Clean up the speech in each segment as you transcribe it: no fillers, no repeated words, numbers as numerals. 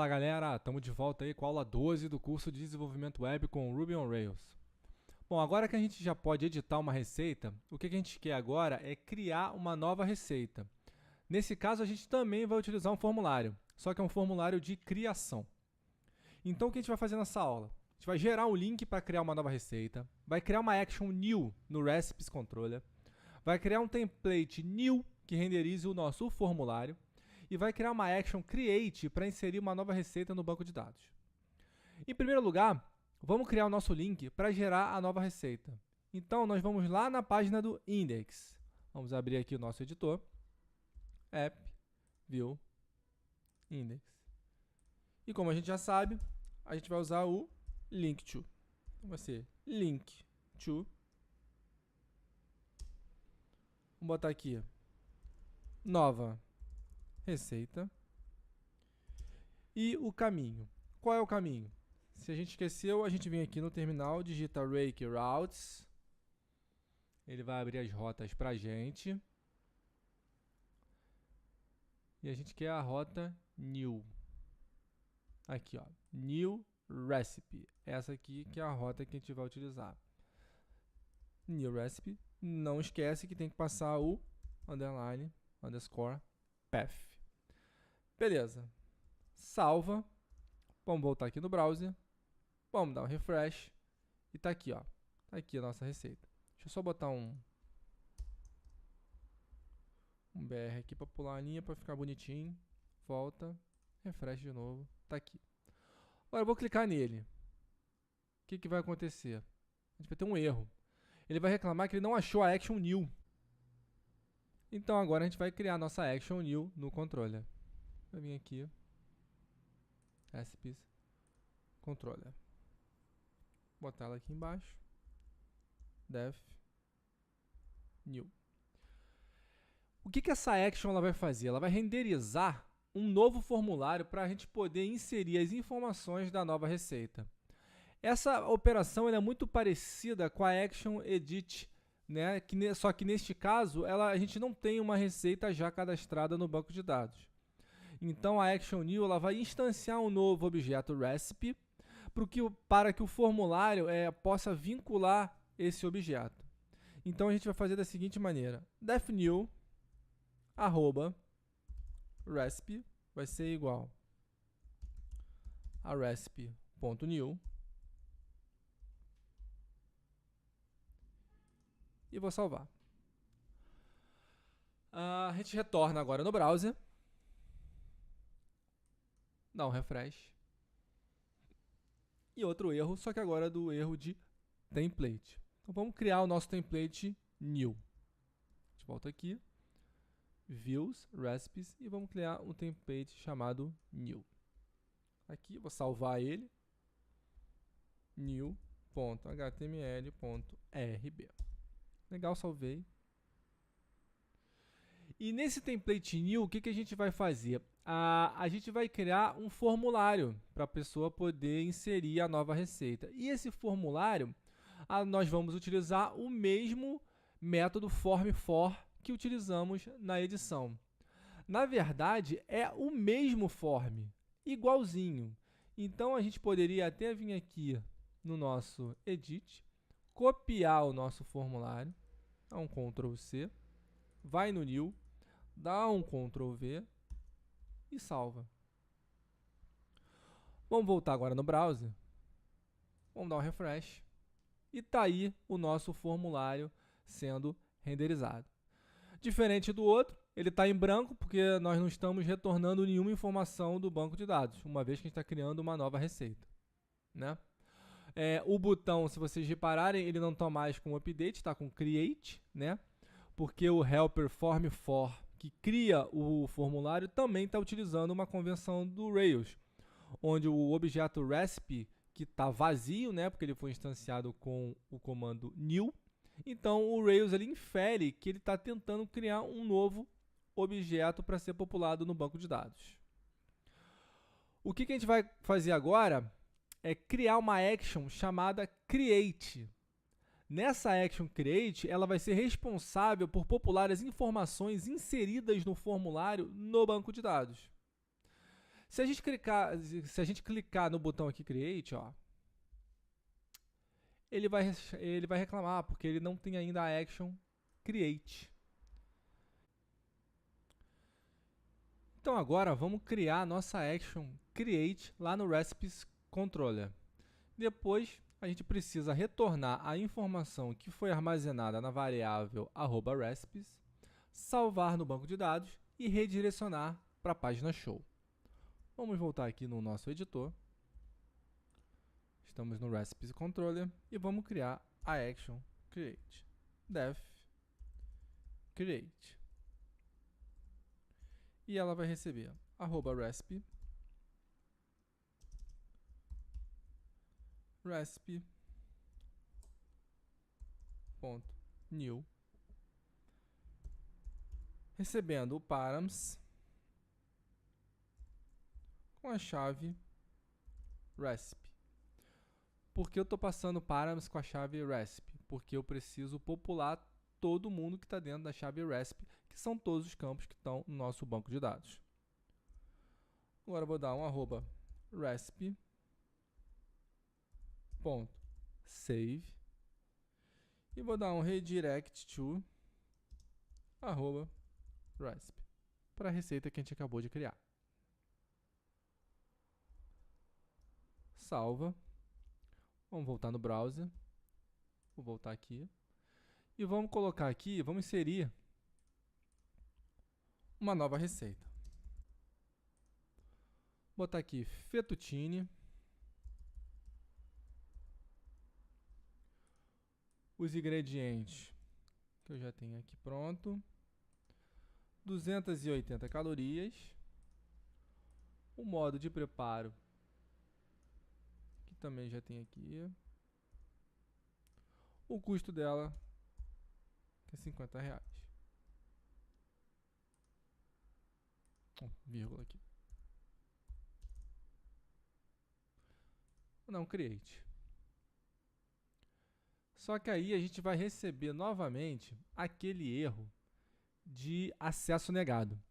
Fala galera, estamos de volta aí com a aula 12 do curso de desenvolvimento web com Ruby on Rails. Bom, agora que a gente já pode editar uma receita, o que a gente quer agora é criar uma nova receita. Nesse caso, a gente também vai utilizar um formulário, só que é um formulário de criação. Então, o que a gente vai fazer nessa aula? A gente vai gerar um link para criar uma nova receita, vai criar uma action new no Recipes Controller, vai criar um template new que renderize o nosso formulário, e vai criar uma action create para inserir uma nova receita no banco de dados. Em primeiro lugar, vamos criar o nosso link para gerar a nova receita. Então, nós vamos lá na página do index. Vamos abrir aqui o nosso editor. App, View, Index. E como a gente já sabe, a gente vai usar o link to. Então, vai ser link to. Vamos botar aqui nova receita e o caminho. Qual é o caminho? Se a gente esqueceu, a gente vem aqui no terminal, digita rake routes, ele vai abrir as rotas para a gente e a gente quer a rota new. Aqui, ó, new recipe. Essa aqui que é a rota que a gente vai utilizar. New recipe. Não esquece que tem que passar o underline, underscore, path. Beleza. Salva. Vamos voltar aqui no browser. Vamos dar um refresh. E tá aqui, ó. Tá aqui a nossa receita. Deixa eu só botar um BR aqui para pular a linha, para ficar bonitinho. Volta. Refresh de novo. Tá aqui. Agora eu vou clicar nele. O que vai acontecer? A gente vai ter um erro. Ele vai reclamar que ele não achou a action new. Então agora a gente vai criar a nossa action new no controller. Vai vir aqui, Recipes, Controller. Botar ela aqui embaixo. Def, New. O que essa action ela vai fazer? Ela vai renderizar um novo formulário para a gente poder inserir as informações da nova receita. Essa operação ela é muito parecida com a action edit, né? Só que neste caso a gente não tem uma receita já cadastrada no banco de dados. Então a action new ela vai instanciar um novo objeto recipe para que o formulário possa vincular esse objeto. Então a gente vai fazer da seguinte maneira: def new @recipe vai ser igual a recipe.new. E vou salvar. A gente retorna agora no browser. Dá um refresh. E outro erro, só que agora é do erro de template. Então vamos criar o nosso template new. A gente volta aqui. Views, Recipes e vamos criar um template chamado new. Aqui, vou salvar ele. new.html.rb. Legal, salvei. E nesse template new, o que a gente vai fazer? A gente vai criar um formulário para a pessoa poder inserir a nova receita. E esse formulário, nós vamos utilizar o mesmo método form for que utilizamos na edição. Na verdade, é o mesmo form, igualzinho. Então, a gente poderia até vir aqui no nosso edit, copiar o nosso formulário, dá um Ctrl C, vai no new, dá um Ctrl V e salva. Vamos voltar agora no browser, vamos dar um refresh e tá aí o nosso formulário sendo renderizado. Diferente do outro, ele está em branco porque nós não estamos retornando nenhuma informação do banco de dados, uma vez que a gente está criando uma nova receita, né? O botão, se vocês repararem, ele não está mais com update, está com create, né? Porque o helper form for, que cria o formulário, também está utilizando uma convenção do Rails, onde o objeto recipe, que está vazio, né? Porque ele foi instanciado com o comando new. Então o Rails ele infere que ele está tentando criar um novo objeto para ser populado no banco de dados. O que a gente vai fazer agora é criar uma action chamada create. Nessa action create, ela vai ser responsável por popular as informações inseridas no formulário no banco de dados. Se a gente clicar no botão aqui Create, ó, ele vai reclamar porque ele não tem ainda a action Create. Então agora vamos criar a nossa action Create lá no Recipes Controller. Depois a gente precisa retornar a informação que foi armazenada na variável @recipes, salvar no banco de dados e redirecionar para a página show. Vamos voltar aqui no nosso editor. Estamos no Recipes Controller e vamos criar a action Create. Def Create. E ela vai receber @recipe recipe.new, recebendo o params com a chave recipe. Por que eu estou passando params com a chave recipe? Porque eu preciso popular todo mundo que está dentro da chave recipe, que são todos os campos que estão no nosso banco de dados. Agora eu vou dar um @recipe.save e vou dar um redirect to @recipe para a receita que a gente acabou de criar. Salva. Vamos voltar no browser. Vou voltar aqui. E vamos colocar aqui, vamos inserir uma nova receita. Vou botar aqui fettuccine. Os ingredientes que eu já tenho aqui pronto. 280 calorias. O modo de preparo que também já tem aqui. O custo dela que é R$50. Vírgula aqui. Vou dar um create. Só que aí a gente vai receber novamente aquele erro de acesso negado.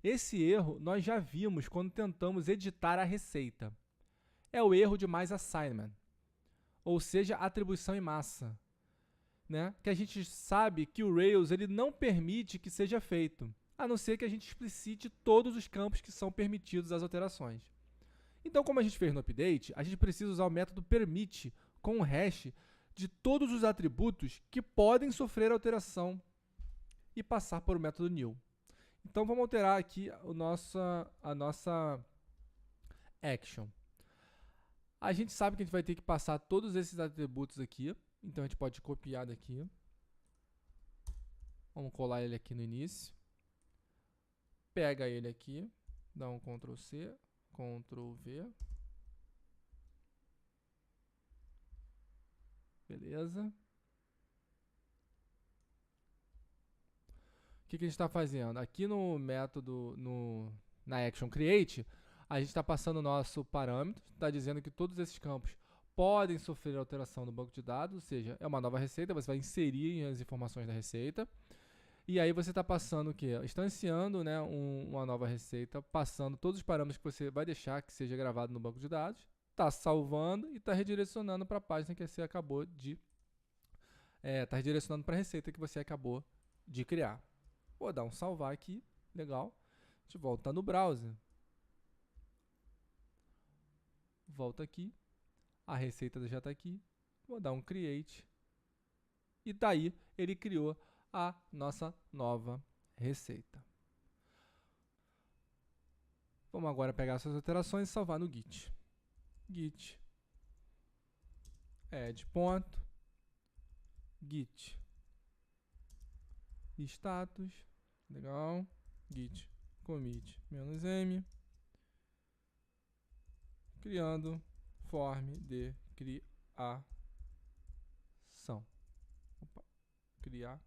Esse erro nós já vimos quando tentamos editar a receita. É o erro de mais assignment, ou seja, atribuição em massa, né? Que a gente sabe que o Rails ele não permite que seja feito, a não ser que a gente explicite todos os campos que são permitidos às alterações. Então, como a gente fez no update, a gente precisa usar o método permit com o hash de todos os atributos que podem sofrer alteração e passar por o método new. Então, vamos alterar aqui a nossa action. A gente sabe que a gente vai ter que passar todos esses atributos aqui. Então, a gente pode copiar daqui. Vamos colar ele aqui no início. Pega ele aqui. Dá um Ctrl C, Ctrl V. Beleza. O que a gente está fazendo? Aqui no método, na action create, a gente está passando o nosso parâmetro, está dizendo que todos esses campos podem sofrer alteração no banco de dados, ou seja, é uma nova receita, você vai inserir as informações da receita. E aí você está passando o quê? Instanciando, né, uma nova receita, passando todos os parâmetros que você vai deixar que seja gravado no banco de dados, está salvando e está redirecionando para a página que você acabou de... Está redirecionando para a receita que você acabou de criar. Vou dar um salvar aqui, legal. A gente volta no browser. Volta aqui. A receita já está aqui. Vou dar um create. E daí ele criou a nossa nova receita. Vamos agora pegar essas alterações e salvar no Git. Git add ponto. Git status. Legal. Git commit -m. Criando form de criação. Opa. Criação.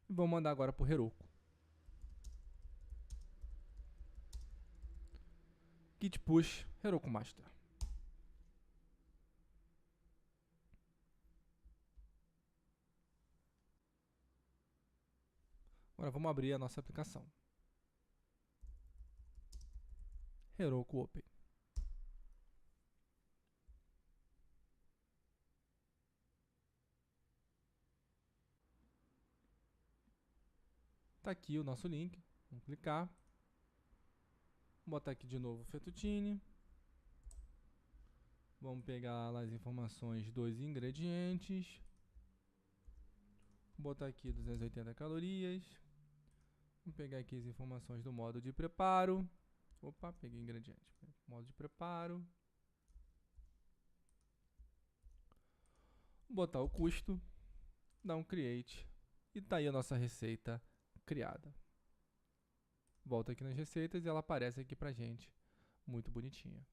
E vamos mandar agora para o Heroku. Git push Heroku master. Agora vamos abrir a nossa aplicação. Heroku Open. Tá aqui o nosso link. Vamos clicar. Vou botar aqui de novo o fettuccine. Vamos pegar lá as informações dos ingredientes. Vou botar aqui 280 calorias. Vamos pegar aqui as informações do modo de preparo. Opa, peguei ingrediente. Modo de preparo. Vou botar o custo. Dar um create. E tá aí a nossa receita criada. Volta aqui nas receitas e ela aparece aqui pra gente. Muito bonitinha.